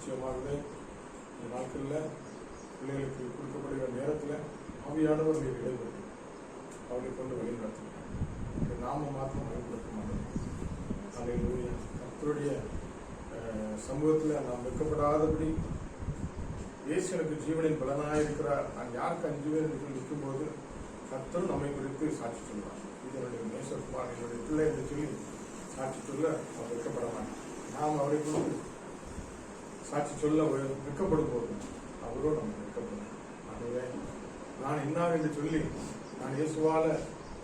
நிச்சயமாகவே இந்த நாட்களில் பிள்ளைகளுக்கு கொடுக்கப்படுகிற நேரத்தில் ஆவியானவர் நீர் இடைபெறும் அவர்களை கொண்டு வழிநடத்துகிறார். நாம மாத்திரம் பயன்படுத்த மாட்டோம். அல்லேலூயா. கர்த்தருடைய சமூகத்தில் நாம் வெட்கப்படாதபடி இயேசு எனக்கு ஜீவனின் பலனாக இருக்கிறார், நான் யாருக்கு அஞ்சுவேன் என்று நிற்கும்போது கர்த்தர் நம்மை குறித்து சாட்சி சொல்வார். இது என்னுடைய நேசகுமார், என்னுடைய பிள்ளை என்று சொல்லி சாட்சி சொல்ல அவர் வெட்கப்பட மாட்டார். நாம் அவரை குறித்து சாட்சி சொல்ல வெட்கப்படும் போது அவரும் நம்ம வெட்கப்படும். ஆகவே நான் இன்னார் என்று சொல்லி நான் இயேசுவால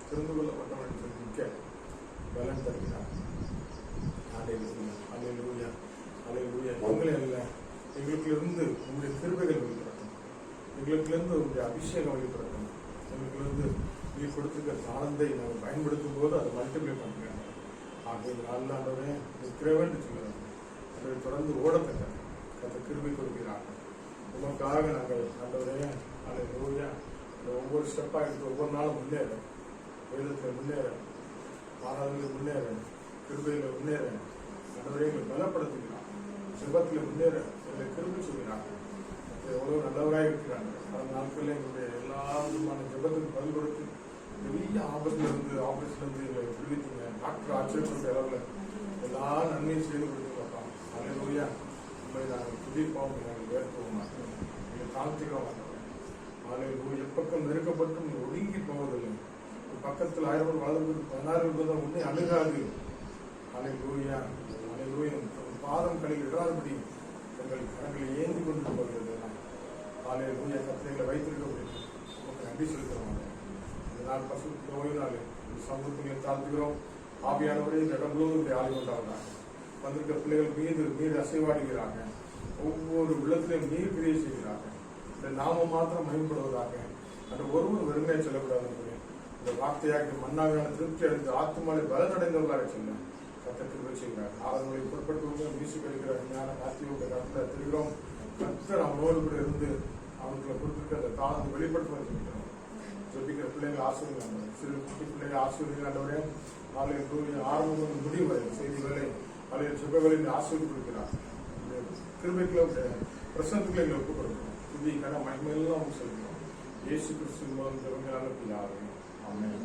தெரிந்து கொள்ளப்பட்டவன் என்று சொல்லி நிற்க பலன் தருகிறார். அல்லேலூயா, அல்லேலூயா. உங்களே அல்ல, எங்களுக்கிலிருந்து உங்களுடைய கிருபைகள் வெளிப்படட்டும், எங்களுக்கிலிருந்து உங்களுடைய அபிஷேகம் வெளிப்படட்டும், எங்களுக்கிலிருந்து நீ கொடுத்துருக்க தாளந்தை நாங்கள் பயன்படுத்தும் போது அதை மல்டிப்ளை பண்ணுறாங்க. ஆகிய நல்ல ஆண்டவரே நிற்கிறவன் சொல்லுறாங்க. அதை தொடர்ந்து ஓடத்தக்க கத்த கிருபை கொடுக்கிறார்கள். உமக்காக நாங்கள் ஆண்டவரே அல்லேலூயா ஒவ்வொரு ஸ்டெப்பாக எடுத்து ஒவ்வொரு நாளும் முன்னேற, வேதத்தில் முன்னேற, பாராளுகளில் முன்னேற, கிருபையில் முன்னேற ஆண்டவரே எங்களை பலப்படுத்துகிறார். ஜெபத்தில் முன்னேற எங்களை கிருபை சொல்கிறார்கள். எவ்வளவு நல்லவராக இருக்கிறாங்க. கடந்த நாட்களில் எங்களுடைய எல்லா விதமான ஜெபத்துக்கு பதில் கொடுத்து பெரிய ஆபத்திலிருந்து எங்களை விடுவித்தீங்க. டாக்டர் ஆச்சரியப்பட்ட அளவில் எல்லா நன்மையும் செய்து கொடுத்துருக்கோம். அல்லேலூயா. உண்மை நாங்கள் துதிப்போம், நாங்கள் வேர்ப்போம், எங்களை தாழ்த்துக்கிறோம். அல்லேலூயா. எப்பக்கம் நெருக்கப்பட்டும் ஒதுங்கி போவதில்லை. பக்கத்தில் 1000 வலது 16 உன்னை அணுகாது. அல்லேலூயா, அல்லேலூயா. பாதம் கடையில் இடாதபடி எங்கள் கரங்களை ஏந்தி கொண்டு போகிறது. அல்லேலூயா. கர்த்தரை வைத்திருக்க முடியும். உங்களுக்கு நன்றி செலுத்துகிறோம். இந்த நாள் பசுத்த ஓய்வு நாள் சமூகத்தை தாழ்த்துகிறோம். ஆவியானவரே இந்த இடம் முழுவதும் ஆய்வு உண்டாகிறாங்க. வந்திருக்க பிள்ளைகள் மீது அசைவாடுகிறாங்க. ஒவ்வொரு உள்ளத்திலையும் நீர் கிரியை செய்கிறாங்க. இந்த நாம மாத்திரம் மேம்படுவதாக அந்த ஒருவர் வெறுமையை சொல்லக்கூடாது. இந்த வார்த்தையாக மன்னாவியான திருப்தி அடைந்து ஆத்துமாலை பலனடைந்தவர்களாக சொல்ல கர்த்தர் செய்கிறார். ஆளுநர்களை பொருட்படுத்துவங்க மியூசிக் எடுக்கிற ஞான கார்த்திகை கர்த்தர் தெரிகிறோம். கர்த்தர் அவனோடு கூட இருந்து அவனுக்கு கொடுத்துருக்க அந்த தாளத்தை வெளிப்படுத்துவது சொல்லிக்கிறோம். சொல்லிக்கிற பிள்ளைகள் ஆசிரியர்கள், சிறு குட்டி பிள்ளைகள் ஆசிரியர்களே ஆரம்பம் முடிவு வரை செய்திகளை பழைய சுபங்களின் ஆசிரியர் கொடுக்கிறார். கிருபைக்குள்ள பிரசனத்துக்குள்ள எங்களை ஒப்புக் கொடுக்கிறோம். புதிய கடை மகிமையெல்லாம் சொல்கிறோம். இயேசு கிறிஸ்து மூலம் ஜெபங்களால பிதாவே. ஆமென்.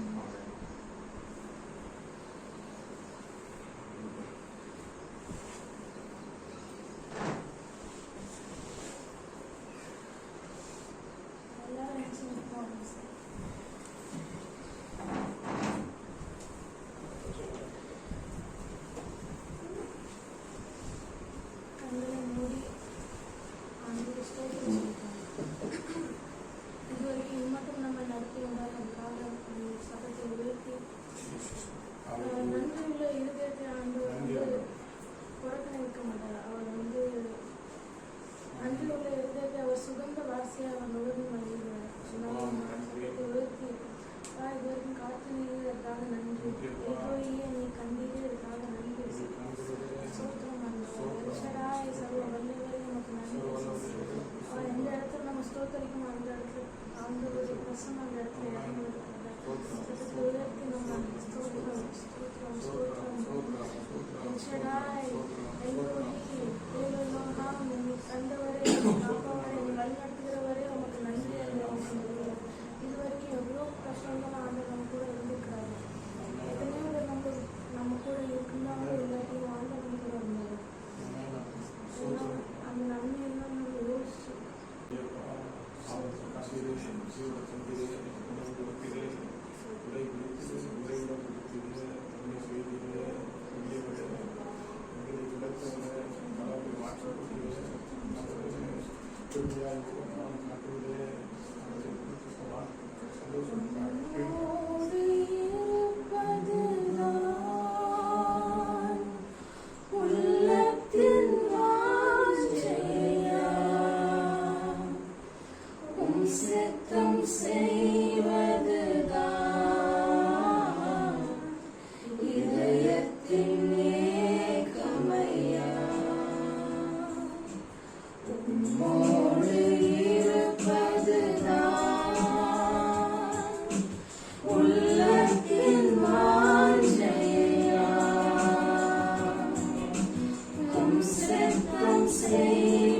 Say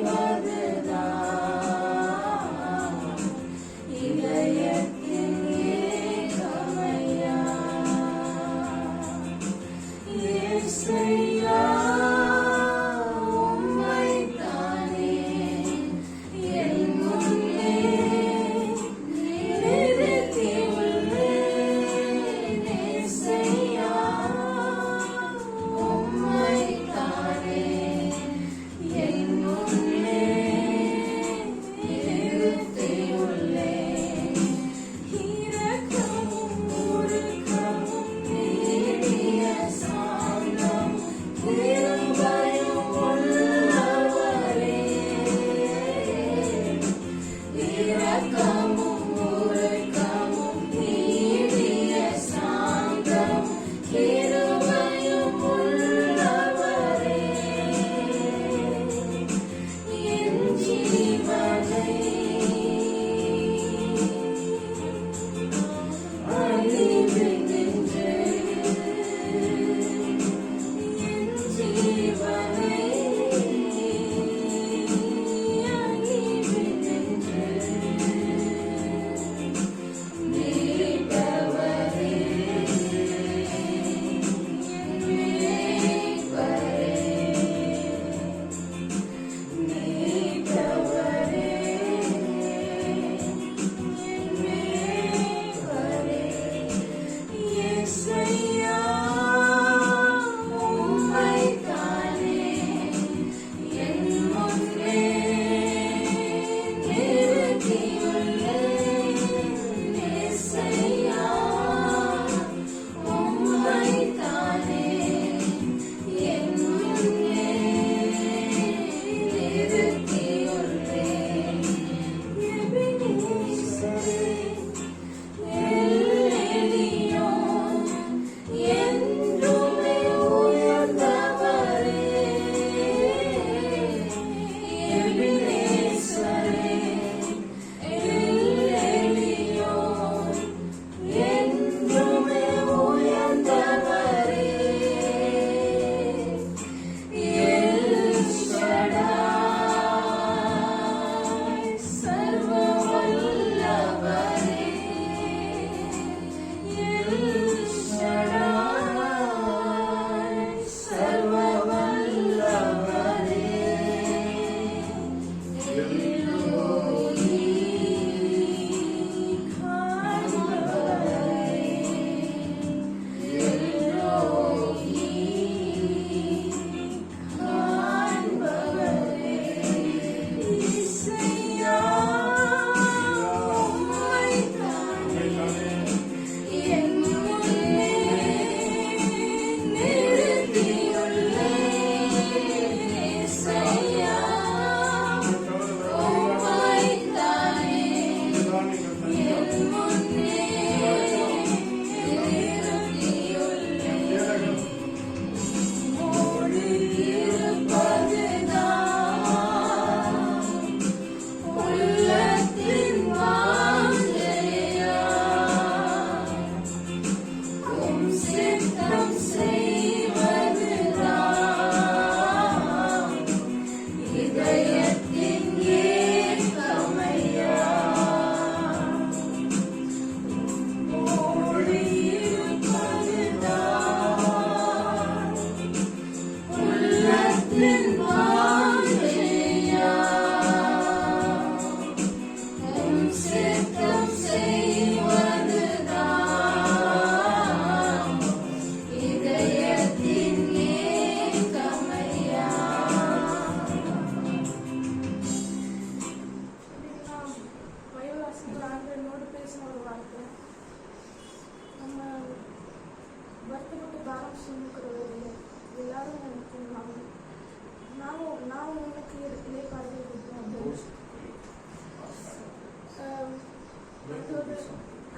நான் உனக்கு இளைப்பாறுதல் கொடுப்பேன்.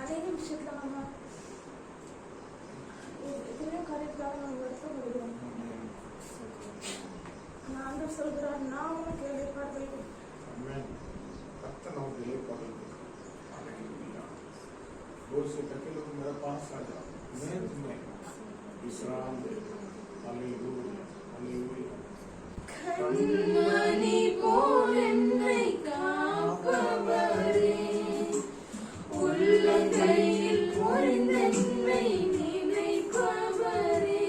அநேக விஷயத்துல நம்ம எத்தனையோ காரியத்துக்காக நம்ம வருத்தப்படுவோம். ஆண்டவர் சொல்கிறார், நான் உனக்கு இளைப்பாறுதல் கொடுப்பேன். मेरा पास आ जाओ, मैं तुम्हें विश्राम दे दूं. Hallelujah, hallelujah. கண்மணி போல் என்னை காப்பவரே, உள்ளங்கையில் பொறிந்தென்னை நினைப்பவரே,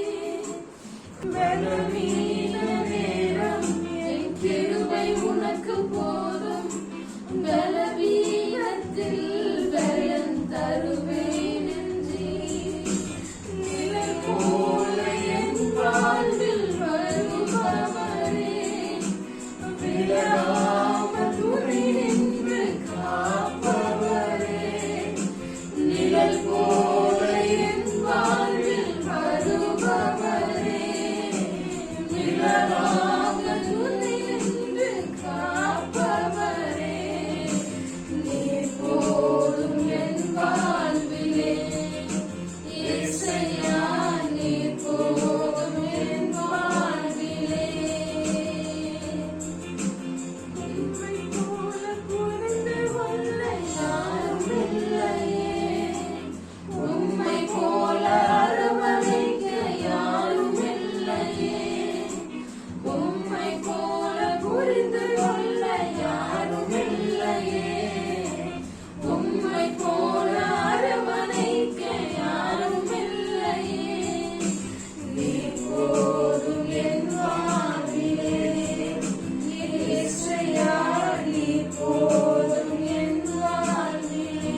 பலவீன நேரம் என் கிருபை உனக்கு போதும், பலவீனத்தில் பலன் தருவேன் என்றீர். நிழல் போல என் வாழ்வில் வருபவரே, விலகாமல் துணை நின்று காப்பவரே, நிழல் போல என் வாழ்வில் வருபவரே, விலகாமல் துணை நின்று காப்பவரே, நீர் போதும் என் வாழ்விலே. இயேசையா, நீர் போதும் என் வாழ்விலே. உம்மை போல புரிந்து கொள்ள யாரும் இல்லையே, உம்மை போல அரவணைக்க யாரும் இல்லையே, உம்மை போல புரிந்து கொள்ள யாரும் இல்லையே, உம்மை போல அரவணைக்க யாரும் இல்லையே, நீர் போதும் என் வாழ்விலே. இயேசையா, நீர் போதும் என் வாழ்விலே.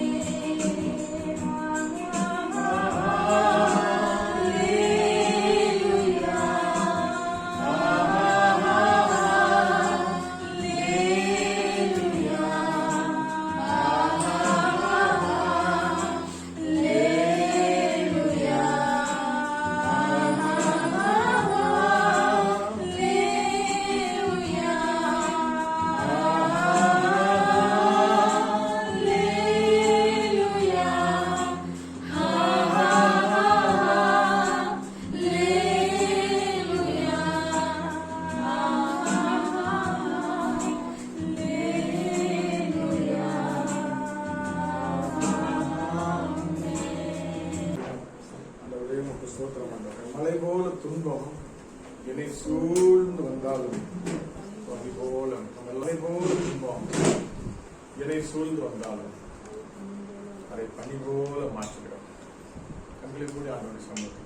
அல்லேலூயா, அல்லேலூயா, அல்லேலூயா, அல்லேலூயா, அல்லேலூயா, அல்லேலூயா, ஆண்டவரே, உமக்கு ஸ்தோத்திரம் ஆண்டவரே. மலை போல துன்பம் என்னை சூழ்ந்து வந்தாலும், மலை போல துன்பம் என்னை சூழ்ந்து வந்தாலும் அதை பனி போல மாற்றுகிறோம். கண்களை கூட ஆண்டவரை சம்பந்தம்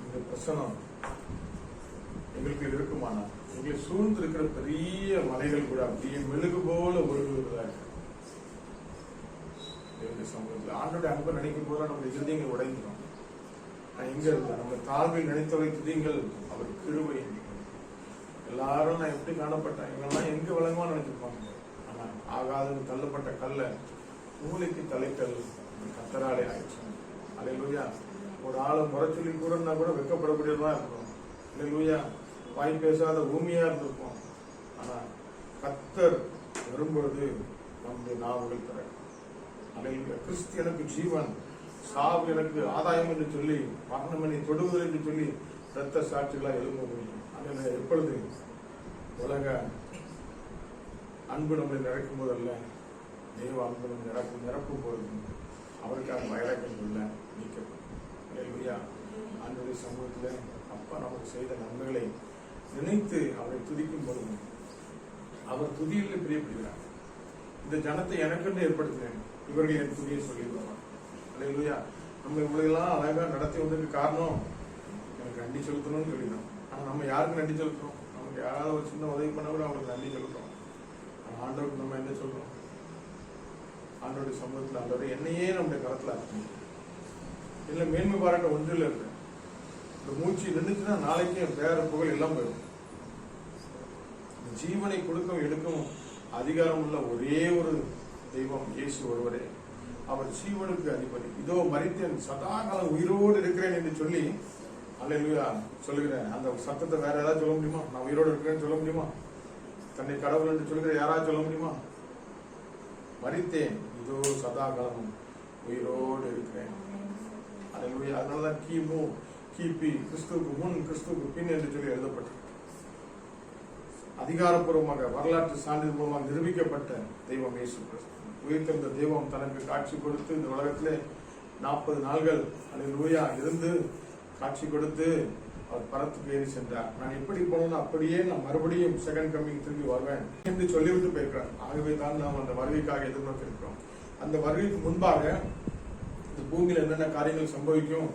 இந்த பிரசனம் எங்களுக்கு இருக்குமானால் எங்களை சூழ்ந்து இருக்கிற பெரிய மலைகள் கூட அப்படியே மெழுகு போல ஒழுகுவதா இருக்கு. தேவனுடைய சமூகத்தில் ஆண்டோட அன்பை நினைக்கும் போது நம்முடைய இருதயங்கள் உடைந்துடும். நான் எங்க இருந்தேன், நம்ம தாழ்வில் நினைத்தவை துதிங்கள் அவர் கிருபை. எல்லாரும் நான் எப்படி காணப்பட்டேன், இவங்கெல்லாம் எங்க விளங்குவான்னு நினைச்சிருப்பாங்க. ஆனா ஆகாதுன்னு தள்ளப்பட்ட கல்ல மூளைக்கு தலைக்கல் கத்தராலே ஆயிடுச்சு. அல்லேலூயா. ஒரு ஆளை முறை சொல்லி கூடனா கூட வெக்கப்படக்கூடியதான் இருக்கும். அல்லேலூயா. வாய் பேசாத பூமியா இருந்திருப்போம். ஆனா கத்தர் வரும்பொழுது நம்முடைய நாவுகள் தர. அல்லேலூயா. கிறிஸ்து எனக்கு ஜீவன், சாவு எனக்கு ஆதாயம் என்று சொல்லி, மரணம் என்னை தொடுவதில் என்று சொல்லி இரத்த சாட்சிகளாக எழுத முடியும். அல்லேலூயா. எப்பொழுது உலக அன்பு நம்மளை நிறைக்கும் போதல்ல, தெய்வ அன்பு நம்ம நிரப்பும் பொழுது அவருக்கான வைராக்கியம் இல்லை நீக்கப்படும். அல்லேலூயா. ஆண்டவருடைய சமூகத்தில் அப்பா நமக்கு செய்த நன்மைகளை நினைத்து அவரை துதிக்கும் பொழுது அவர் துதியில் பிரியப்படுகிறார். இந்த ஜனத்தை எனக்கென்று ஏற்படுத்தினேன், இவர்கள் என் துதியை சொல்லிடுவாங்க. அல்லேலூயா. நம்ம இவ்வளவுலாம் அழகா நடத்தி வந்ததுக்கு காரணம் எனக்கு நன்றி செலுத்தணும்னு சொல்லிடணும். ஆனா நம்ம யாருக்கு நன்றி செலுத்துறோம்? நமக்கு யாராவது ஒரு சின்ன உதவி பண்ண கூட அவங்களுக்கு நன்றி செலுத்துறோம். ஆண்டவருக்கு நம்ம என்ன சொல்றோம்? ஆண்டவருடைய சமூகத்தில் ஆண்டவர் என்னையே நம்முடைய கரத்துல இருக்கணும். இல்ல மேன்மை பாராட்ட ஒன்றில் இருக்கு. இந்த மூச்சு நின்றுச்சுன்னா நாளைக்கு என் பேர புகழ் எல்லாம் போயிடும். ஜீவனை கொடுக்கும் எடுக்கும் அதிகாரம் உள்ள ஒரே ஒரு தெய்வம் இயேசு ஒருவரே. அவர் ஜீவனுக்கு அதிபதி. இதோ மரித்தேன், சதா காலம் உயிரோடு இருக்கிறேன் என்று சொல்லி அல்லேலூயா சொல்லுகிறேன். அந்த சத்தத்தை வேற ஏதாவது சொல்ல முடியுமா? நான் உயிரோடு இருக்கிறேன்னு சொல்ல முடியுமா? தன்னை கடவுள் என்று சொல்லுகிற யாராவது சொல்ல முடியுமா? மரித்தேன், இதோ சதா காலமும் உயிரோடு இருக்கிறேன். அல்லேலூயா. அதனாலதான் கிமு கிபி கிறிஸ்துவுக்கு முன் கிறிஸ்துவுக்கு பின் என்று சொல்லி எழுதப்பட்டது. அதிகாரப்பூர்வமாக வரலாற்று சான்றிதழ் மூலமாக நிரூபிக்கப்பட்ட தெய்வம் இயேசு கிறிஸ்து. உயிர்த்தெழுந்த தெய்வம் தனக்கு காட்சி கொடுத்து இந்த உலகத்திலே 40 நாள்கள் அல்லேலூயா இருந்து காட்சி கொடுத்து அவர் பரத்துக்கு ஏறி சென்றார். நான் எப்படி போனோம் அப்படியே நான் மறுபடியும் செகண்ட் கம்மிங் திரும்பி வருவேன் என்று சொல்லிவிட்டு போயிருக்கிறார். ஆகவே தான் நாம் அந்த வருகைக்காக எதிர்நோக்கி இருக்கிறோம். அந்த வருகைக்கு முன்பாக இந்த பூமியில என்னென்ன காரியங்கள் சம்பவிக்கும்,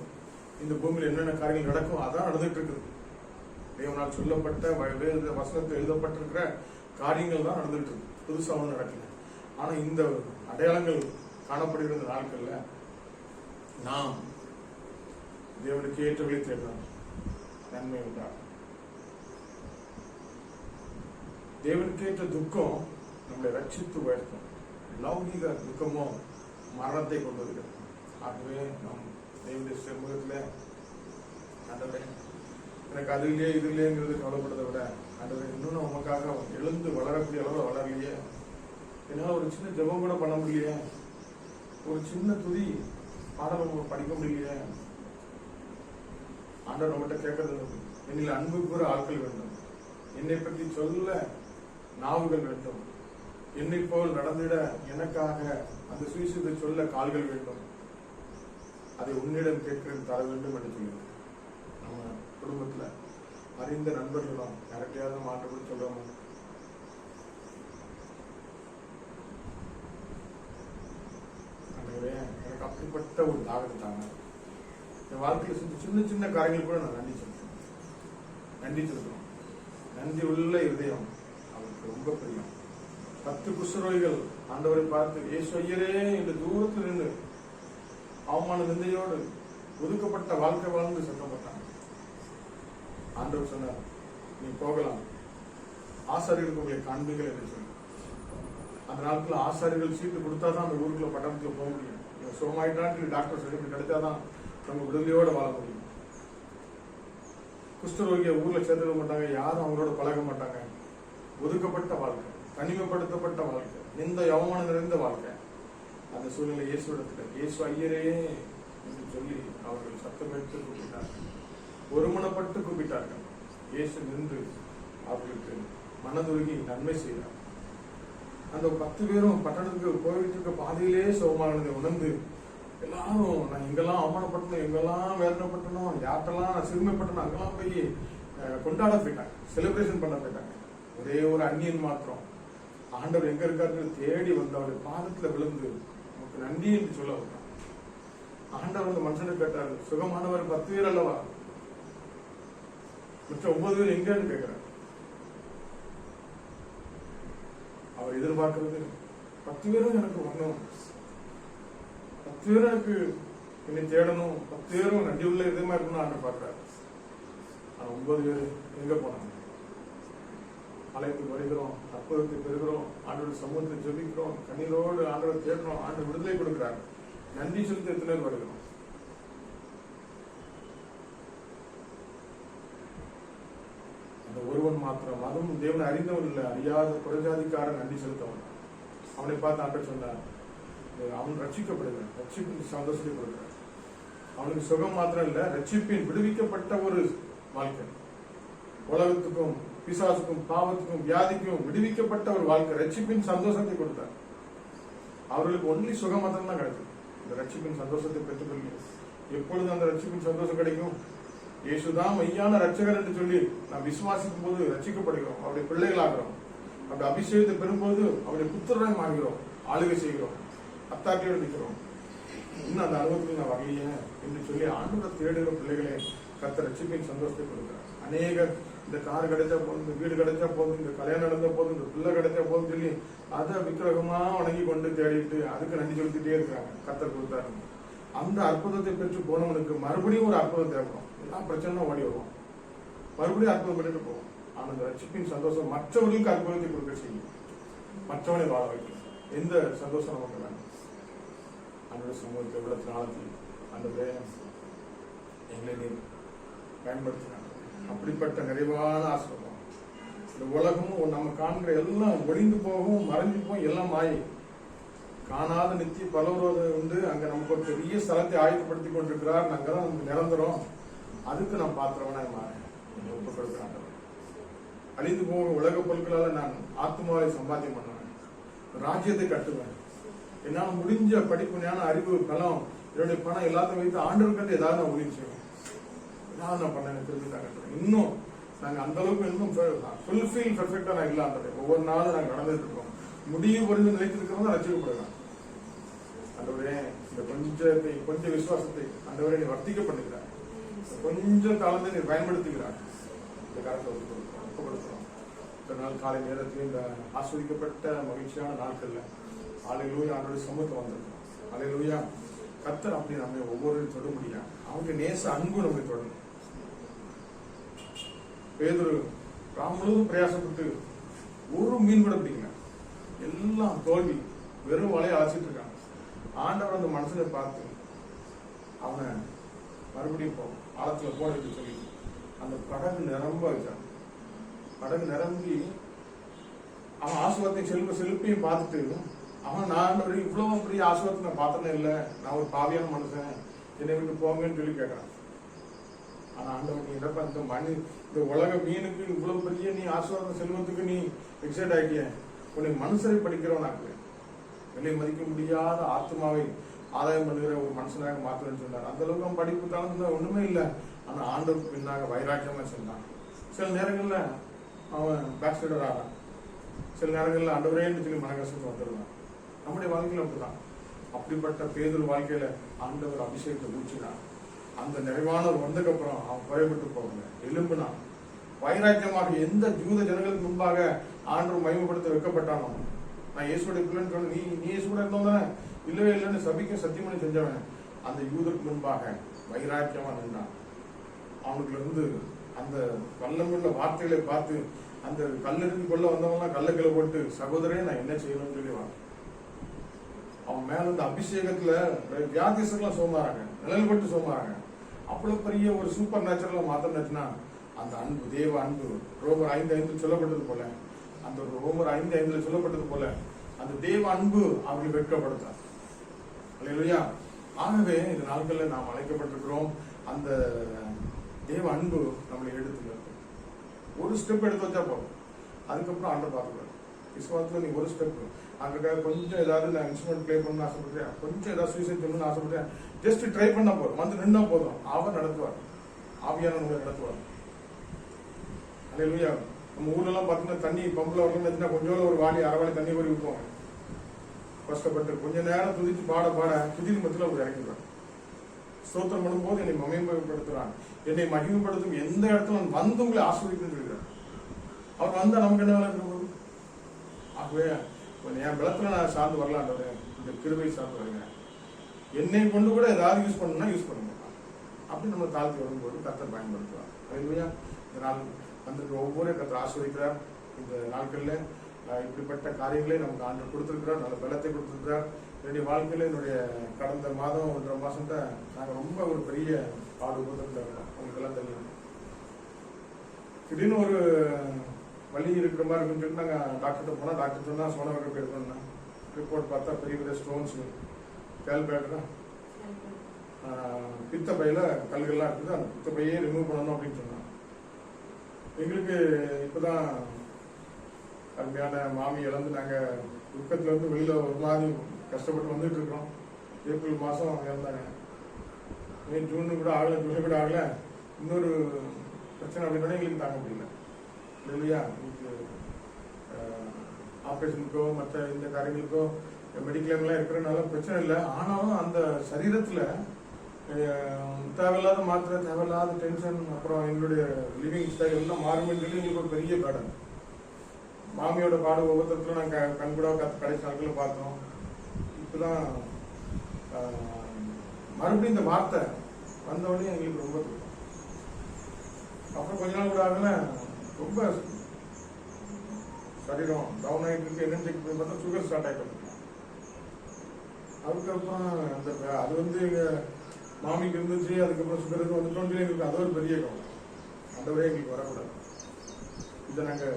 இந்த பூமியில என்னென்ன காரியங்கள் நடக்கும், அதான் நடந்துட்டு இருக்குது. தேவனால் சொல்லப்பட்ட வேத வசனத்தில் எழுதப்பட்டிருக்கிற காரியங்கள் தான் நடந்துட்டு இருக்கு. புதுசா ஒன்றும் நடக்கல. ஆனா இந்த அடையாளங்கள் காணப்படுகிற நாட்கள்ல நாம் தேவனுக்கு ஏற்ற வழி தேடலாம், நன்மை உண்டா. தேவனுக்கு ஏற்ற துக்கம் நம்மளை ரட்சித்து உயர்த்தும். லௌகிக துக்கமோ மரணத்தை கொண்டு வருகிறது. ஆகவே நம் தேவனுடைய சமூகத்துல ஆண்டவரே எனக்கு அது இல்லையே இது இல்லையங்கிறது கவலைப்படுறதை விட ஆண்டவரே இன்னும் உமக்காக எழுந்து வளரக்கூடிய அளவு வளரலையே, என்னால ஒரு சின்ன ஜெபம் கூட பண்ண முடியலையே, ஒரு சின்ன துதி பாடல் படிக்க முடியலையே. ஆண்டவர் நம்மகிட்ட கேட்கறது, என்னில் அன்பு கூற ஆட்கள் வேண்டும், என்னை பற்றி சொல்ல நாவுகள் வேண்டும், என்னை போல் நடந்திட எனக்காக அந்த சுவிசேஷத்தை சொல்ல கால்கள் வேண்டும், அதை உன்னிடம் கேட்கிறது தர வேண்டும் என்று சொல்லுங்க. நம்ம குடும்பத்துல அறிந்த நண்பர்களும் யார்கிட்டயாவது மாற்றப்பட்டு சொல்லுவாங்க, எனக்கு அப்படிப்பட்ட ஒரு தாகத்தை தாங்க. என் வாழ்க்கையில செஞ்ச சின்ன சின்ன காரியங்கள் கூட நான் நன்றி செலுத்தணும். நன்றி உள்ள இதயம் அவருக்கு ரொம்ப பிரியம். 10 குஷ்டரோகிகள் ஆண்டவரை பார்த்து இயேசு ஐயரே என்று தூரத்தில் நின்று அவமான நிந்தையோடு ஒதுக்கப்பட்ட வாழ்க்கை வாழ்ந்து சத்தம் போட்டாங்க. ஆண்டவர் சொன்னார், நீ போகலாம், ஆசாரியர்களுக்கு உங்களை காண்பீர்கள் என்று சொல்லி. அந்த நாட்கள் ஆசாரியர்கள் சீட்டு கொடுத்தாதான் அந்த ஊருக்குள்ள பட்டணத்துல போக முடியும். இவங்க சுகமாயிட்டான்னு டாக்டர் சர்டிபிகேட் கிடைச்சாதான் நம்ம விடுதலையோட வாழ முடியும். குஷ்டரோகிய ஊர்ல சேர்த்துக்க மாட்டாங்க, யாரும் அவங்களோட பழக மாட்டாங்க. ஒதுக்கப்பட்ட வாழ்க்கை, தனிமைப்படுத்தப்பட்ட வாழ்க்கை, இந்த அவமானம் நிறைந்த வாழ்க்கை. அந்த சூழ்நிலை இயேசுடத்துல இயேசு ஐயரே என்று சொல்லி அவர்கள் சத்தமிட்டு கூப்பிட்டார்கள், ஒருமனப்பட்டு கூப்பிட்டார்கள். இயேசு நின்று அவர்களுக்கு மனதுருகி நன்மை செய்தார். அந்த 10 பேரும் பட்டணத்துக்கு போயிட்டு இருக்க பாதையிலே சுகமானதை உணர்ந்து எல்லாரும் நான் எங்கெல்லாம் அவமானப்பட்டனும், எங்கெல்லாம் வேதனைப்பட்டனும், யார்ட்டெல்லாம் நான் சிறுமைப்பட்டனும் அங்கெல்லாம் போய் கொண்டாட போயிட்டாங்க, செலிப்ரேஷன் பண்ண போயிட்டாங்க. ஒரே ஒரு அந்நியன் மாத்திரம் ஆண்டவர் எங்க இருக்காரு தேடி வந்து அவருடைய பாதத்துல விழுந்து நமக்கு நன்றி என்று சொல்ல வந்தார். ஆண்டவர் அந்த மனுஷனை கேட்டாரு, சுகமானவர் 10 பேர் அல்லவா, மற்ற 9 பேர் எங்கன்னு கேட்கிறார். அவர் எதிர்பார்க்கிறது 10 பேரும் எனக்கு வரணும், 10 பேரும் எனக்கு என்னை தேடணும், 10 பேரும் நன்றி உள்ள இதமா இருக்கணும் ஆண்டு பார்க்கிறார். ஆனா 9 பேர் எங்க போனாங்க? ஆலயத்துக்கு வருகிறோம், அற்புதத்தை பெறுகிறோம், ஆண்டோட சமூகத்தை ஜெபிக்கிறோம், கண்ணீரோடு ஆண்டோட தேடுறோம், ஆண்டு விடுதலை கொடுக்கிறார். நன்றி செலுத்த எத்தனை பேர் வருகிறோம்? அந்த ஒருவன் மாத்திரம், அதுவும் தேவனை அறிந்தவன் இல்லை, அறியாத புறஜாதிக்காரன் நன்றி செலுத்தவன். அவனை பார்த்து ஆண்டவர் சொன்னார், அவன் ரட்சிக்கப்படுகிறான், ரட்சிப்பின் சந்தோஷத்தை கொடுக்கிறார். அவனுக்கு சுகம் மாத்திரம் இல்ல, ரட்சிப்பின் விடுவிக்கப்பட்ட ஒரு வாழ்க்கை, உலகத்துக்கும் பிசாசுக்கும் பாவத்துக்கும் வியாதிக்கும் விடுவிக்கப்பட்ட ஒரு வாழ்க்கை, ரட்சிப்பின் சந்தோஷத்தை கொடுத்தார். அவர்களுக்கு ஒன்லி சுகம் மாத்திரம் தான் கிடைக்கும். இந்த ரட்சிப்பின் சந்தோஷத்தை பெற்றுக்கொள்ள எப்பொழுது அந்த ரட்சிப்பின் சந்தோஷம் கிடைக்கும்? இயேசுதான் மெய்யான ரட்சகர் என்று சொல்லி நாம் விசுவாசிக்கும் போது ரட்சிக்கப்படுகிறோம், அவருடைய பிள்ளைகள் ஆகிறோம். அப்படி அபிஷேகத்தை பெறும்போது அவருடைய புத்திரராய் மாறுகிறோம், ஆளுகை செய்கிறோம், அத்தாட்டியோடு நிற்கிறோம். இன்னும் அந்த அனுபவத்தில் நான் வரலையே என்று சொல்லி ஆண்டவரை தேடுகிற பிள்ளைகளை கர்த்தர் ரட்சிப்பின் சந்தோஷத்தை கொடுக்கிறார். அநேகர் இந்த கார் கிடைச்சா போதும், இந்த வீடு கிடைச்சா போதும், இந்த கல்யாணம் நடந்த போதும், இந்த பிள்ளை கிடைச்சா போதும் சொல்லி அதை விக்கிரகமா வணங்கி கொண்டு தேடிட்டு அதுக்கு நன்றி செலுத்திட்டே இருக்கிறாங்க. கர்த்தர் கொடுத்தாரு. அந்த அற்புதத்தை பெற்று போனவனுக்கு மறுபடியும் ஒரு அற்புதம் தேவைப்படும். எல்லாம் பிரச்சனை ஓடி வருவோம், மறுபடியும் அற்புதம் பண்ணிட்டு போவோம். ஆனா அந்த ரட்சிப்பின் சந்தோஷம் மற்றவர்களுக்கு அற்புதத்தை கொடுக்க செய்யும், மற்றவனை வாழ வைக்கும். எந்த சந்தோஷம் நமக்கு வேணும்? அந்த சமூகத்தை எவ்வளவு நாளத்தில் அந்த எங்களை நீர் பயன்படுத்தினாங்க. அப்படிப்பட்ட நிறைவான ஆசீர்வாதம். இந்த உலகமும் நம்ம காண்கிற எல்லாம் ஒளிந்து போகும், மறைஞ்சு போகும், எல்லாம் மாயை. காணாத நித்திய பரலோகம் உண்டு. அங்க நமக்கு ஒரு பெரிய ஸ்தலத்தை ஆயத்தப்படுத்தி கொண்டிருக்கிறார். அங்கதான் நமக்கு நிரந்தரம். அதுக்கு நான் பாத்திரவனா மாறேன், ஒப்பு கொடுக்கிறான். அழிந்து போகும் உலக பொருட்களால நான் ஆத்மாவை சம்பாத்தியம் பண்ணுவேன், ராஜ்யத்தை கட்டுவேன். என்னால் முடிஞ்ச படிப்பு, ஞான, அறிவு, பலம், என்னுடைய பணம் எல்லாத்தையும் வைத்து ஆண்டவர்கிட்ட ஏதாவது நான் உதவி செய்வேன். ஏதாவது நான் பண்ண திருப்பி தான் கட்டுவேன். இன்னும் நாங்க அந்த அளவுக்கு இன்னும் ஃபுல்ஃபில் பெர்ஃபெக்டா நான் இல்லாத ஒவ்வொரு நாளும் நாங்க நடந்துட்டு இருக்கோம். முடிவு புரிந்து நிலைத்திருக்கிறவங்க ரசிக்கப்படுறாங்க. ஆண்டவரே, இந்த கொஞ்சம் விசுவாசத்தை ஆண்டவரே நீ வர்த்திக்க பண்ணுகிறார். கொஞ்சம் காலத்தை நீ பயன்படுத்துகிறார். இந்த காலத்தை ஒப்புக்கொடுக்கிறோம். இந்த நாள் காலை நேரத்தில் இந்த ஆஸ்வதிக்கப்பட்ட மகிழ்ச்சியான நாட்கள்ல அல்லேலூயா ஆண்டவருடைய சமூகத்தை வந்திருக்கோம். அல்லேலூயா. கர்த்தர் அப்படி நம்ம ஒவ்வொரு தொட முடியாது. அவங்க நேச அன்பு நம்மை தொடரும். பேதுரு ராம் முழுவதும் பிரயாசப்பட்டு ஒரு மீன் கூட பிடிக்கல, எல்லாம் தோல்வி, வெறும் வலையை அழைச்சிட்டு இருக்காங்க. ஆண்டவர் அந்த மனுஷனை பார்த்து அவனை மறுபடியும் ஆழத்துல போட்டு சொல்லி அந்த படகு நிரம்ப வச்சான். படகு நிரம்பி அவன் ஆசுவத்தை செல்பையும் பார்த்துட்டு அவன், நான் இவ்வளவு பெரிய ஆசுவத்தை நான் பார்த்தனே இல்லை, நான் ஒரு பாவியான மனுஷன், என்னை விட்டு போங்கன்னு சொல்லி கேட்கறான். ஆனா ஆண்டவர், நீ என்னப்பா இந்த உலக மீனுக்கு இவ்வளவு பெரிய நீ ஆசுவாத செல்வத்துக்கு நீ எக்ஸைட் ஆகிய, உன்னை மனுஷரை படிக்கிறவன் ஆக்குவேன், விலை மதிக்க முடியாத ஆத்மாவை ஆதாயம் பண்ணுகிற ஒரு மனுஷனாக மாத்துறேன்னு சொன்னார். அந்த அளவுக்கு அவன் படிப்பு தான் ஒண்ணுமே இல்லை. ஆனா ஆண்டவருக்கு பின்னாக வைராக்கியமா சென்றான். சில நேரங்கள்ல அவன் பேக்ஸ்லைடர் ஆகிறான். சில நேரங்கள்ல ஆண்டவரேன்னு சொல்லி மனகசத்து வந்துடுவான். நம்முடைய வாழ்க்கையில அப்படிதான். அப்படிப்பட்ட பேதுரு வாழ்க்கையில ஆண்டவர் அபிஷேகத்தை ஊற்றினான். அந்த நிறைவானவர் வந்ததுக்கு அப்புறம் அவன் குறைபட்டு போகல, எழும்பினான். வைராக்கியமாக எந்த யூத ஜனங்களுக்கு முன்பாக ஆண்டவர் மகிமைப்படுத்த வைக்கப்பட்டானோ, நான் இயேசுடைய பிள்ளைன்னு சொன்ன, நீ இயேசுட இருந்தவன் இல்லவே இல்லைன்னு சபிக்க சத்தியமணி செஞ்சவன் அந்த யூதருக்கு முன்பாக வைராக்கியமா நின்றான். அவனுக்குள்ள இருந்து அந்த கள்ளமுள்ள வார்த்தைகளை பார்த்து அந்த கல்லெறிந்து கொள்ள வந்தவங்கலாம் கல்லக்கில போட்டு, சகோதரே நான் என்ன செய்யணும்னு சொல்லி வாங்க. அவன் மேல இந்த அபிஷேகத்துல வியாதிசெல்லாம் சோமாறாங்க, நிழல் பட்டு சோமாறாங்க. அவ்வளவு பெரிய ஒரு சூப்பர் நேச்சுரலா மாத்தினாச்சுன்னா அந்த அன்பு, தேவ அன்பு, ரோமர் 5:5 சொல்லப்பட்டது போல, அந்த ரோமர் 5:5 சொல்லப்பட்டது போல அந்த தேவ அன்பு அவர்களை வெட்கப்படுத்தார். அல்லேலூயா. ஆகவே இந்த நாட்கள்ல நாம் அழைக்கப்பட்டிருக்கிறோம். அந்த தேவ அன்பு நம்மளை எடுத்து ஒரு ஸ்டெப் எடுத்து வச்சா போதும், அதுக்கப்புறம் ஆண்டவர் பார்த்துக்கலாம். விசுவாசத்துல நீ ஒரு ஸ்டெப் அங்க கொஞ்சம் ஏதாவது நான் இன்ஸ்ட்ருமெண்ட் பிளே பண்ணணும்னு ஆசைப்பட்டேன், கொஞ்சம் ஏதாவது சூசைட் பண்ணணும்னு ஆசைப்பட்டேன், ஜஸ்ட் ட்ரை பண்ணா போதும், வந்து நின்னா போதும், அவர் நடத்துவார், ஆவியான உங்களை நடத்துவார். அல்லேலூயா. நம்ம ஊர்ல எல்லாம் பாத்தீங்கன்னா தண்ணி பம்புல வரணும்னு கொஞ்சம் ஒரு வாளி அரைவாளி தண்ணி போய் ஊற்றுவாங்க. கஷ்டப்பட்டு கொஞ்ச நேரம் துதிச்சு பாட துதியின் மத்தியில் அவர் இறங்கிடுவார். ஸ்தோத்திரம் பண்ணும்போது என்னை மகிமைப்படுத்துறான், என்னை மகிமைப்படுத்தும் எந்த இடத்துல வந்து உங்களை ஆஸ்வதிக்கணும்னு சொல்லிடுறார். அவர் வந்தா நமக்கு என்ன வேலை இருக்கும்போது, ஆகவே என் பலத்துல நான் சார்ந்து வரலான்றது, இந்த கிருபை சார்ந்து வருங்க, என்னை கொண்டு கூட ஏதாவது யூஸ் பண்ணணும்னா யூஸ் பண்ணுங்க. அப்படி நம்ம தாழ்த்தி வரும்போது கர்த்தர் பயன்படுத்துவார். அல்லேலூயா. இந்த நாள் வந்திருக்கிற ஒவ்வொரு கர்த்தர் ஆஸ்வதிக்கிறார். இந்த நாட்கள்ல இப்படிப்பட்ட காரியங்களை நமக்கு ஆண்டவர் கொடுத்திருக்கிறார், நல்ல பலத்தை கொடுத்திருக்கிறார். என்னுடைய வாழ்க்கையில என்னுடைய கடந்த மாதம் 1.5 மாசத்தை நாங்கள் ரொம்ப ஒரு பெரிய பாடுபட்டு உங்களுக்கு எல்லாம் தெரியும். திடீர்னு ஒரு வலி இருக்கிற மாதிரி இருக்குன்னு சொல்லி நாங்கள் டாக்டர்கிட்ட போனால், டாக்டர் சொன்னால் சோனோகிராஃபி எடுக்கணும்னா ரிப்போர்ட் பார்த்தா பெரிய பெரிய ஸ்டோன்ஸ், கேல்குலேட்டர், பித்த பையில கல்கள்லாம் இருக்குது, அந்த பித்த பையே ரிமூவ் பண்ணணும் அப்படின்னு சொன்னாங்க. எங்களுக்கு இப்போதான் அருமையான மாமி இழந்து நாங்கள் துக்கத்துல இருந்து வெளியில ஒரு மாதிரி கஷ்டப்பட்டு வந்துட்டு இருக்கிறோம். ஏப்ரல் மாதம் இறந்தாங்க. ஜூனு கூட ஆகலை, ஜூலை கூட ஆகலை. இன்னொரு பிரச்சனை அப்படின்னா எங்களுக்கு தாங்க முடியல. இல்லையா, ஆப்ரேஷனுக்கோ மற்ற இந்த காரியங்களுக்கோ மெடிக்ளைம்லாம் இருக்கிறதுனால பிரச்சனை இல்லை. ஆனாலும் அந்த சரீரத்தில் தேவையில்லாத மாத்திரை, தேவையில்லாத டென்ஷன், அப்புறம் எங்களுடைய லிவிங் ஸ்டைல் எல்லாம் மாறுமென்னு சொல்லி எங்களுக்கு ஒரு பெரிய பேடன். மாமியோட பாடு ஒவ்வொருத்தருக்கும் நாங்கள் கண்கூட கடைசி நாட்களில் பார்த்தோம். இப்போதான் மறுபடியும் இந்த வார்த்தை வந்தவொடனே எங்களுக்கு ரொம்ப தூக்கம். அப்புறம் கொஞ்ச நாள் கூட ஆகல, ரொம்ப சரீரம் டவுன் ஆகிட்டு இருக்கு. என்னன்னு செக் பண்ணி பார்த்தா சுகர் ஸ்டார்ட் ஆகிட்டு. அதுக்கப்புறம் அந்த அது எங்க மாமிக்கு இருந்துச்சு, அதுக்கப்புறம் சுகருக்கு வந்துட்டோம்னு சொல்லி எங்களுக்கு அது ஒரு பெரிய கவலை. ஆண்டவரே எங்களுக்கு வரக்கூடாது. இதை நாங்கள்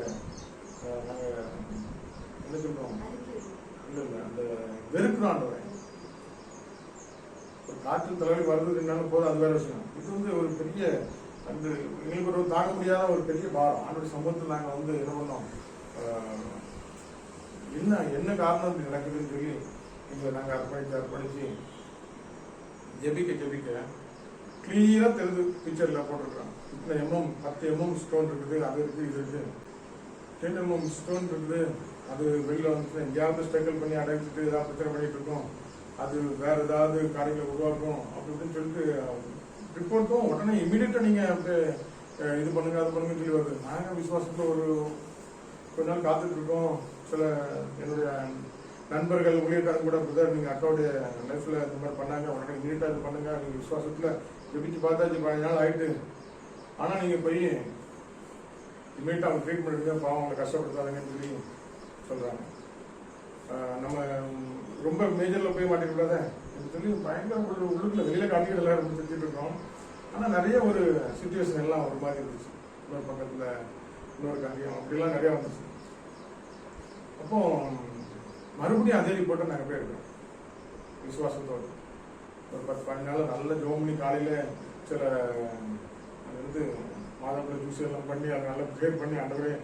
என்ன சொல்றோம்? இல்லை அந்த வெறுக்கிறோம் ஆண்டவரே. ஒரு காற்று தலைவலி வருது என்னன்னு போதும், அது வேற விஷயம். இது வந்து ஒரு பெரிய அந்த எங்களுக்கு ஒரு தாங்க முடியாத ஒரு பெரிய பாரம். ஆண்டோட சம்பவத்தில் நாங்கள் வந்து என்ன பண்ணோம், என்ன காரணம் இப்படி நடக்குதுன்னு சொல்லி இங்கே நாங்கள் அர்ப்பணிச்சு ஜெபிக்க கிளியரா தெரிஞ்சு பிக்சர்ல போட்டிருக்கிறோம். இத்தனை எம்எம் 10 mm ஸ்டோன் இருக்குது, அது இருக்கு, இது இருக்கு. 10 mm ஸ்டோன் இருக்குது, அது வெளியில வந்து எங்கேயாவது ஸ்ட்ரகிள் பண்ணி அடைச்சிட்டு ஏதாவது பிரச்சனை பண்ணிட்டு இருக்கோம், அது வேற ஏதாவது காரியங்களை உருவாக்கும் அப்படி இப்படின்னு சொல்லிட்டு ரிப்போர்ட்டும் உடனே இமீடியட்டா நீங்க இது பண்ணுங்க அது பண்ணுங்கன்னு சொல்லி வருது. நாங்கள் விசுவாசத்துல ஒரு கொஞ்ச நாள் காத்துட்டு இருக்கோம். சில என்னுடைய நண்பர்கள் ஊழியக்காரங்க கூட பிரதர் நீங்க அக்காவுடைய லைஃப்ல இந்த மாதிரி பண்ணாங்க, உடனே இமீடியட்டா இது பண்ணுங்க, நீங்க விசுவாசத்துல ஜெபிச்சு பார்த்தாச்சு 15 நாள் ஆயிட்டு, ஆனா நீங்க போய் இமீடியட்டா அவங்க ட்ரீட்மெண்ட் எடுங்க, பாவம் அவங்களை கஷ்டப்படுத்தாதுங்கன்னு சொல்லி சொல்றாங்க. நம்ம ரொம்ப மேஜர்ல போய் மாட்டிக்கூடாத சொல்லி பயங்கர ஒரு உள்ளுக்குள்ள வெளியில காட்டிக்கிட்டு எல்லாரும் செஞ்சுட்டு இருக்கோம். ஆனா நிறைய ஒரு சிச்சுவேஷன் எல்லாம் ஒரு மாதிரி இருந்துச்சு. இன்னொரு பக்கத்துல இன்னொரு காரியம் அப்படிலாம் நிறைய வந்துச்சு. அப்போ மறுபடியும் அதே ரிப்போர்ட்டை நாங்கள் போய் எடுக்கிறோம் விசுவாசத்தோடு. ஒரு 10-15 நாள் நல்ல ஜோமனி காலையில சில அது வந்து மாதப்பட ஜூஸ் எல்லாம் பண்ணி அதை நல்லா ப்ரேர் பண்ணி ஆண்டவரே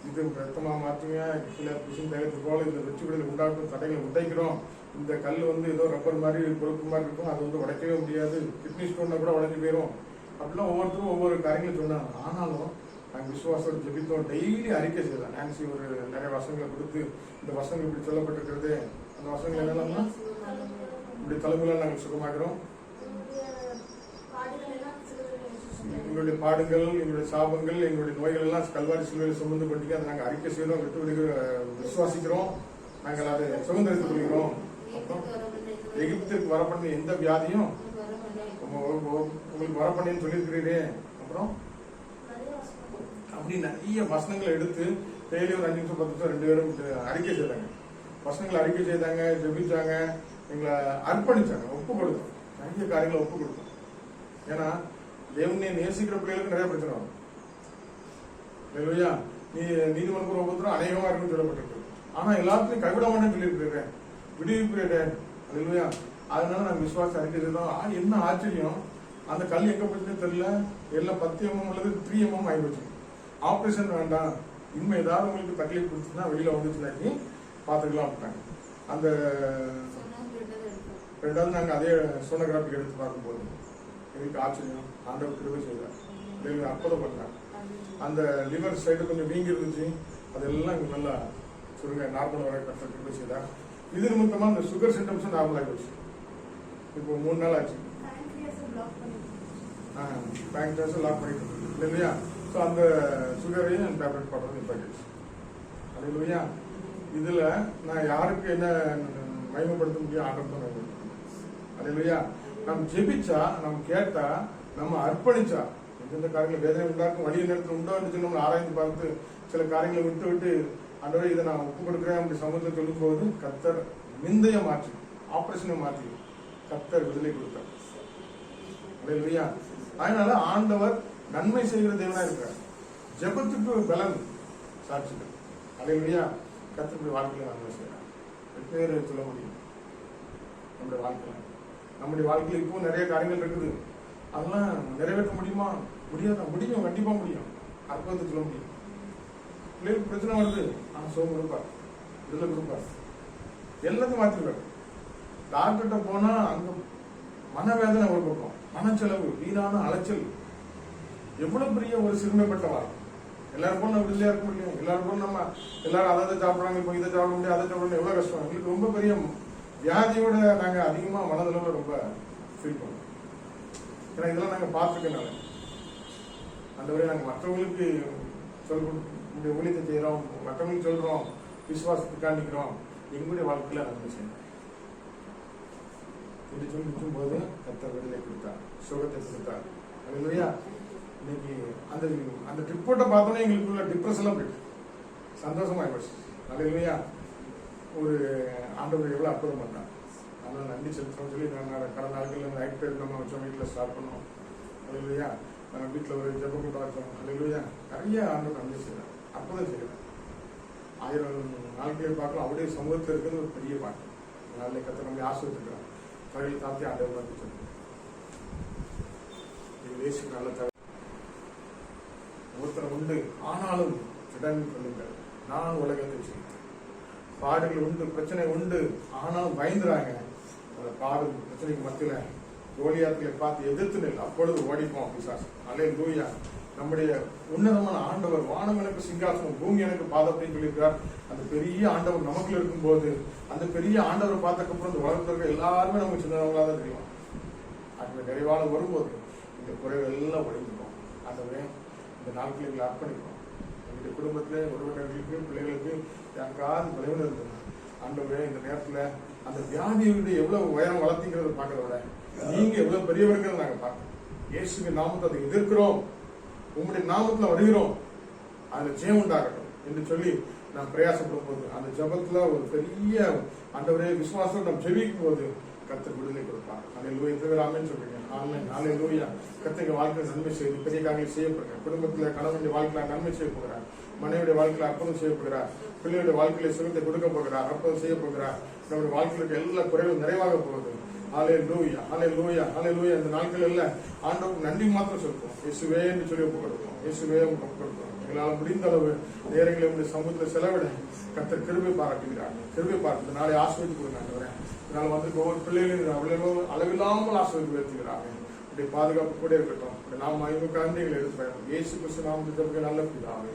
இது ரத்தமாக மாற்றுங்க, சில பிசின் தகத்து போல இந்த வெற்றிகளை உண்டாக்கும் தடைகளை உடைக்கிறோம். இந்த கல் வந்து ஏதோ ரப்பர் மாதிரி கொழுப்பு மாதிரி இருக்கும், அது வந்து உடைக்கவே முடியாது, கிட்னி ஸ்டோன்னா கூட உடைஞ்சு போயிடும். அப்படிலாம் ஒவ்வொருத்தரும் ஒவ்வொரு காரியங்களும் சொன்னாங்க. ஆனாலும் நாங்கள் விசுவாசத்தோடு ஜெபித்தோம். டெய்லி அறிக்கை செய்யலாம். நான்சி ஒரு நிறைய வசங்களை கொடுத்து இந்த வசங்கள் இப்படி சொல்லப்பட்டிருக்கிறது, அந்த வசங்கள் என்னென்னா இப்படி தலைமையில நாங்கள் சுகமாகிறோம், எங்களுடைய பாடுகள், எங்களுடைய சாபங்கள், எங்களுடைய நோய்கள் எல்லாம் கல்வாரி சிலுவையில் சுமந்து பட்டிங்க, அதை நாங்கள் அறிக்கை செய்கிறோம், விட்டு விடுகிற விசுவாசிக்கிறோம், நாங்கள் அதை சுதந்திரித்துக் கொள்கிறோம். அப்புறம் எகிப்திற்கு வரப்பண்ண எந்த வியாதியும் உங்களுக்கு வரப்பண்ணேன்னு சொல்லியிருக்கிறீரே. அப்புறம் அப்படி நிறைய வசனங்களை எடுத்து டெய்லி ஒரு 5 நிமிஷம் 10 நிமிஷம் 2 பேரும் அறிக்கை செய்தாங்க. வசனங்களை அறிக்கை செய்தாங்க, ஜெபிச்சாங்க, எங்களை அர்ப்பணிச்சாங்க, ஒப்பு கொடுத்தோம். நிறைய காரியங்களை ஒப்பு கொடுத்தோம். ஏன்னா தேவனை நேசிக்கிற பிள்ளைகளுக்கு நிறைய பிரச்சனை வரும் இல்லையா? நீதிமன்ற ஒவ்வொருத்தரும் அநேகமா இருக்குன்னு சொல்லப்பட்டிருக்கு. ஆனா எல்லாத்தையும் கைவிட மாட்டேன்னு சொல்லியிருக்கிறேன், விடுவிக்கிறேன் இல்லையா? அதனால நாங்கள் விசுவாசம் அறிக்கை செய்தோம். என்ன ஆச்சரியம், அந்த கல் எங்க போச்சுன்னு தெரியல, எல்லாம் 10 mm உள்ளது 3 mm ஆகி போச்சு. ஆப்ரேஷன் வேண்டாம், இன்னும் ஏதாவது உங்களுக்கு தக்லீஃப் கொடுத்துன்னா வெளியில வந்துச்சுனாக்கி பார்த்துக்கலாம் அப்படின்னாங்க. அந்த 2வது நாங்கள் அதே சோனோகிராஃபி எடுத்து பார்க்கும்போது எங்களுக்கு ஆச்சரியம், ஆண்டவர் கிருபை செய்தார், அற்புதம் பண்ணார். அந்த லிவர் சைடு கொஞ்சம் வீங்கி இருந்துச்சு, அதெல்லாம் இங்கே நல்லா சொல்லுங்க நார்மல் வர கஷ்டம் கிருபை செய்தார். இது நிமித்தமாக அந்த சுகர் சிம்டம்ஸும் நார்மல் ஆகி போச்சு. இப்போ 3 நாள் ஆச்சு. பேங்க்ரியாஸும் லாக் பண்ணிட்டு இல்லையா? ஸோ அந்த சுகரையும் டேப்லெட் போடுறது நிப்பாட்டிடுச்சு. அது இல்லையா? இதுல நான் யாருக்கு என்ன மகிமைப்படுத்த முடியும், ஆண்டவர் தான் மகிமைப்படுத்த முடியும். அது இல்லையா? நம்ம ஜெபிச்சா, நம்ம கேட்டா, நம்ம அர்ப்பணிச்சா, எந்தெந்த காரியங்களை வேதனை உண்டாக்கும் வழிய நேரத்தில் உண்டோன்னு சொல்லி நம்ம ஆராய்ந்து பார்த்து சில காரியங்களை விட்டு ஆண்டவரே இதை நான் ஒப்பு கொடுக்குறேன் அப்படி சமூகத்தை சொல்லும் போது கர்த்தர் நிந்தையை மாற்றி, ஆபரேஷனை மாற்றி கர்த்தர் விடுதலை கொடுத்தார். இல்லையா? அதனால ஆண்டவர் நன்மை செய்கிற தேவனா இருக்கிறார். ஜெபத்துக்கு பலன் சாட்சிகள். இல்லையா? கர்த்தருடைய வாழ்க்கையில நன்மை செய்யறார். பேர் சொல்ல முடியும் நம்முடைய வாழ்க்கையில. நம்முடைய வாழ்க்கையில இப்போ நிறைய காரியங்கள் இருக்குது, அதெல்லாம் நிறைவேற்ற முடியுமா? முடியாத? முடியும், கண்டிப்பா முடியும். அற்புதத்தை சொல்ல முடியும். பிள்ளைகளுக்கு பிரச்சனை வருது, ஆனா சோகம் கொடுப்பார், விடுதலை கொடுப்பார், எல்லாத்தையும் மாற்றிருக்காரு. டாக்டர்கிட்ட போனா அங்க மனவேதனை ஒரு பக்கம், பணச்செலவு, வீணான அலைச்சல், எவ்வளவு பெரிய ஒரு சிறுமைப்பட்டவா. எல்லாரும் போல விடுதலையா இருக்க முடியும், எல்லாரும் போல நம்ம எல்லாரும் அதை சாப்பிடுறாங்க, இப்போ இதை சாப்பிட முடியும், அதை சாப்பிட முடியும், எவ்வளவு கஷ்டம். எங்களுக்கு ரொம்ப பெரிய வியாதியோட நாங்க அதிகமா மனதளவுல ரொம்ப ஃபீல் பண்ணுவோம். ஏன்னா இதெல்லாம் நாங்க பார்த்துக்கனால அந்த வரை நாங்க மற்றவங்களுக்கு சொல்ல ஊழியத்தை செய்யறோம், மற்றவங்களுக்கு சொல்றோம், விசுவாசத்துக்கு காணிக்கிறோம், எங்களுடைய வாழ்க்கையில நன்மை செய்யணும் என்று சொல்லி நிற்கும் போது கர்த்தர் விடுதலை கொடுத்தார், சுகத்தை கொடுத்தார். இல்லையா? இன்னைக்கு அந்த அந்த ரிப்போர்ட்டை பார்த்தோன்னே எங்களுக்குள்ள டிப்ரெஷன் எல்லாம் போயிட்டு சந்தோஷமாயிடுச்சு. இல்லையா? ஒரு ஆண்டவர் எவ்வளவு அற்புதம் பண்ணார். அதனால நன்றி செலுத்தணும் சொல்லி நாங்கள் கடந்த நாட்களில் நைட் நம்ம வச்சோம், வீட்டில் ஸ்டார்ட் பண்ணோம். இல்லையா? வீட்டில் ஒரு ஜெப கூட்டம் வச்சோம். அல்லேலூயா. நிறைய ஆண்டு நன்மை செய்யறாங்க. அப்பதான் செய்யறாங்க. 1000 நாட்களை பார்க்கலாம். அவருடைய சமூகத்தில் இருக்கிறது ஒரு பெரிய பாட்டு. நாளை கத்த நம்மளை ஆசிர்வதிக்கிறார். தலையில் தாத்தி ஆண்டவர் பார்த்து சொல்லுங்க. தேசிக்கு நல்ல தவிர ஒருத்தர் உண்டு, ஆனாலும் திடன் கொள்ளுங்கள், நான் உலகத்தை செய்கிறேன். பாடுகள் உண்டு, பிரச்சனை உண்டு, ஆனாலும் பயந்துறாங்க. அந்த பாடு பிரச்சனைக்கு மத்தியில கோலியாத்திலே பார்த்து எதிர்த்து நில், அப்பொழுது ஓடிப்போம் பிசாசு. அல்லேலூயா. நம்முடைய உன்னதமான ஆண்டவர், வானம் எனக்கு சிங்காசனம், பூமி எனக்கு பாதம் அப்படின்னு சொல்லியிருக்கிறார். அந்த பெரிய ஆண்டவர் நமக்குள்ள இருக்கும்போது, அந்த பெரிய ஆண்டவரை பார்த்தக்கப்புறம் இந்த உலகத்திற்கு எல்லாருமே நமக்கு சின்னவங்களா தான் தெரியும். அந்த நிறைவான வரும்போது இந்த குறைகள் எல்லாம் ஒழிஞ்சிடும். ஆகவே இந்த நாட்களை எங்களை அர்ப்பணிக்கிறோம். எங்களுடைய குடும்பத்திலே உறவினர்களுக்கு, பிள்ளைகளுக்கு யாருக்காவது விளைவு இருந்தது ஆண்டவரே, இந்த நேரத்துல அந்த வியாதியுடைய எவ்வளவு உயரம் வளர்த்திங்கிறத பார்க்கறத விட நீங்க எவ்வளவு பெரியவர்கள் நாங்க பார்க்கணும். இயேசுவின் நாமத்தை அதை எதிர்க்கிறோம், உங்களுடைய நாமத்துல வருகிறோம், அதுல ஜெயம் உண்டாகட்டும் என்று சொல்லி நாம் பிரயாசப்படும் போது, அந்த ஜபத்துல ஒரு பெரிய ஆண்டவரே விசுவாசம் நாம் ஜெபிக்கும் போது கர்த்தர் விடுதலை கொடுப்பார். அல்லேலூயா. திருவிழாமேன்னு சொல்றீங்க. ஆமென். அல்லேலூயா. கர்த்தர் வாழ்க்கையில் நன்மை செய்து பெரிய காரியங்கள் செய்யப்படுகிறார். குடும்பத்தில் கணவனுடைய வாழ்க்கையில நன்மை செய்ய போகிறார். மனைவியுடைய வாழ்க்கையில அற்புதம் செய்ய போகிறார். பிள்ளையுடைய வாழ்க்கையில சுகத்தை கொடுக்க போகிறார். அற்புதம் செய்ய போகிறார். நம்முடைய வாழ்க்கையில எல்லா குறைவும் நிறைவாக போகுது. அல்லேலூயா. அல்லேலூயா. அல்லேலூயா. இந்த நாட்கள் எல்லாம் ஆண்டவருக்கு நன்றி மாத்திரம் சொல்லுவோம். இயேசுவே என்று சொல்லி ஒப்புக் கொடுப்போம். இயேசுவே கொடுப்போம். எங்களால் முடிந்த அளவு நேரங்களை உங்களுடைய சமூகத்தில் செலவிட கர்த்தர் கிருபை பாராட்டுகிறார். கிருபை பாராட்டு நாளை ஆசிர்வதித்து கொடுங்க. இதனால் வந்து ஒவ்வொரு பிள்ளைகளையும் அவ்வளவு அளவில்லாமல் ஆசிர்வதி உயர்த்துகிறார்கள். பாதுகாப்பு கூட இருக்கட்டும். நாம் 5 குழந்தைகளை எடுத்து இயேசு கிறிஸ்து நாமத்தில் நல்ல பிதாவே.